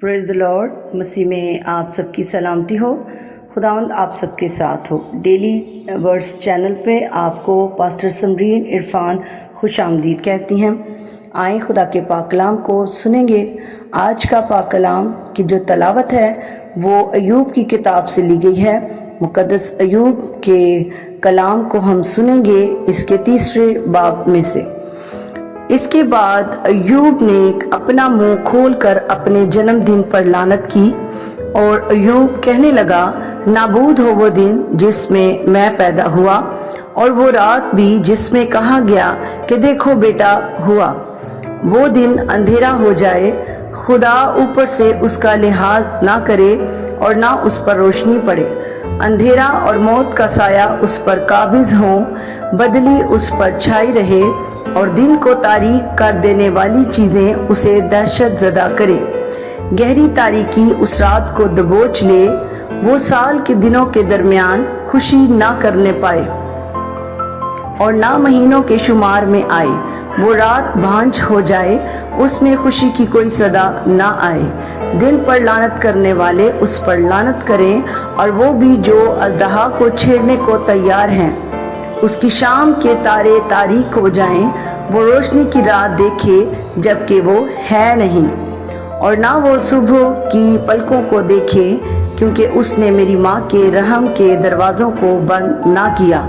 Praise the Lord. मसीह में आप सबकी सलामती हो। खुदावंद आप सबके साथ हो। डेली वर्ड्स चैनल पे आपको पास्टर समरीन इरफान खुश आमदीद कहती हैं। आए खुदा के पाक कलाम को सुनेंगे। आज का पाक कलाम की जो तलावत है वो अयूब की किताब से ली गई है। मुकद्दस अयूब के कलाम को हम सुनेंगे इसके 3 बाब में से। इसके बाद अयूब ने अपना मुंह खोलकर अपने जन्मदिन पर लानत की और अयूब कहने लगा, नाबूद हो वो दिन जिसमें मैं पैदा हुआ और वो रात भी जिसमें कहा गया कि देखो बेटा हुआ। वो दिन अंधेरा हो जाए, खुदा ऊपर से उसका लिहाज ना करे और ना उस पर रोशनी पड़े। अंधेरा और मौत का साया उस पर काबिज हो, बदली उस पर छाई रहे और दिन को तारीक कर देने वाली चीजें उसे दहशत ज़दा करे। गहरी तारीकी उस रात को दबोच ले, वो साल के दिनों के दरमियान खुशी ना करने पाए और ना महीनों के शुमार में आए। वो रात भांज हो जाए, उसमें खुशी की कोई सदा ना आए। दिन पर लानत करने वाले उस पर लानत करें और वो भी जो अज़दहा को छेड़ने को तैयार हैं। उसकी शाम के तारे तारीक हो जाएं, वो रोशनी की रात देखे जबकि वो है नहीं, और ना वो सुबह की पलकों को देखे, क्योंकि उसने मेरी माँ के रहम के दरवाजों को बंद ना किया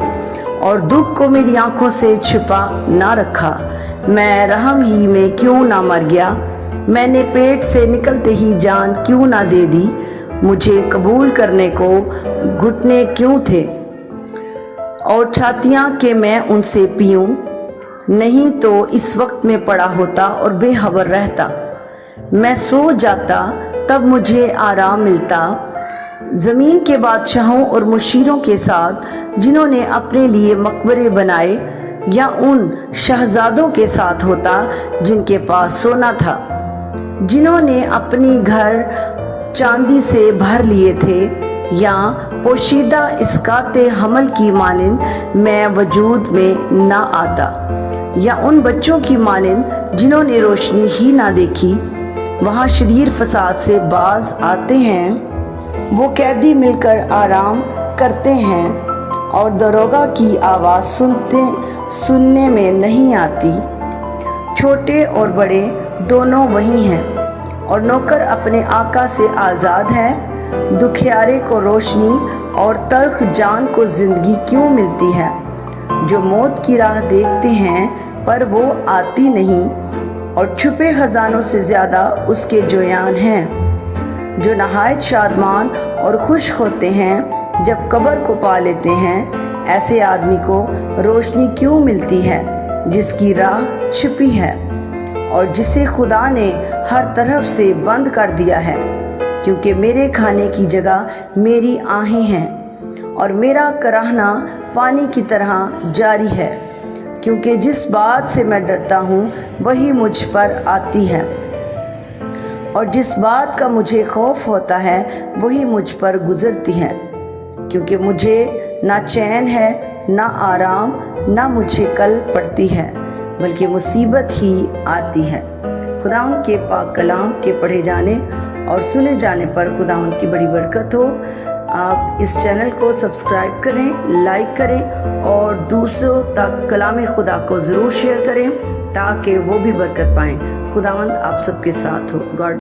और दुख को मेरी आंखों से छिपा ना रखा। मैं रहम ही में क्यों ना मर गया, मैंने पेट से निकलते ही जान क्यों ना दे दी। मुझे कबूल करने को घुटने क्यों थे और छातियां के मैं उनसे पीऊं, नहीं तो इस वक्त में पड़ा होता और बेखबर रहता। मैं सो जाता तब मुझे आराम मिलता, जमीन के बादशाहों और मुशीरों के साथ जिन्होंने अपने लिए मकबरे बनाए, या उन शहजादों के साथ होता जिनके पास सोना था, जिन्होंने अपनी घर चांदी से भर लिए थे, या पोशीदा इसकाते हमल की मानिंद मैं वजूद में ना आता, या उन बच्चों की मानिंद जिन्होंने रोशनी ही ना देखी। वहाँ शरीर फसाद से बाज आते हैं, वो कैदी मिलकर आराम करते हैं और दरोगा की आवाज सुनने में नहीं आती। छोटे और बड़े दोनों वही हैं और नौकर अपने आका से आजाद है। दुखियारे को रोशनी और तल्ख जान को जिंदगी क्यों मिलती है, जो मौत की राह देखते हैं पर वो आती नहीं, और छुपे खजानों से ज्यादा उसके जोयान हैं, जो नहायत शादमान और खुश होते हैं जब कब्र को पा लेते हैं। ऐसे आदमी को रोशनी क्यों मिलती है जिसकी राह छिपी है और जिसे खुदा ने हर तरफ से बंद कर दिया है। क्योंकि मेरे खाने की जगह मेरी आहें हैं और मेरा कराहना पानी की तरह जारी है, क्योंकि जिस बात से मैं डरता हूँ वही मुझ पर आती है, और जिस बात का मुझे खौफ होता है वही मुझ पर गुजरती है। क्योंकि मुझे ना चैन है ना आराम, ना मुझे कल पड़ती है, बल्कि मुसीबत ही आती है। खुदावंद के पाक कलाम के पढ़े जाने और सुने जाने पर खुदावंद की बड़ी बरकत हो। आप इस चैनल को सब्सक्राइब करें, लाइक करें और दूसरों तक कलाम खुदा को ज़रूर शेयर करें ताकि वो भी बरकत पाएं। खुदावंद आप सबके साथ हो। गॉड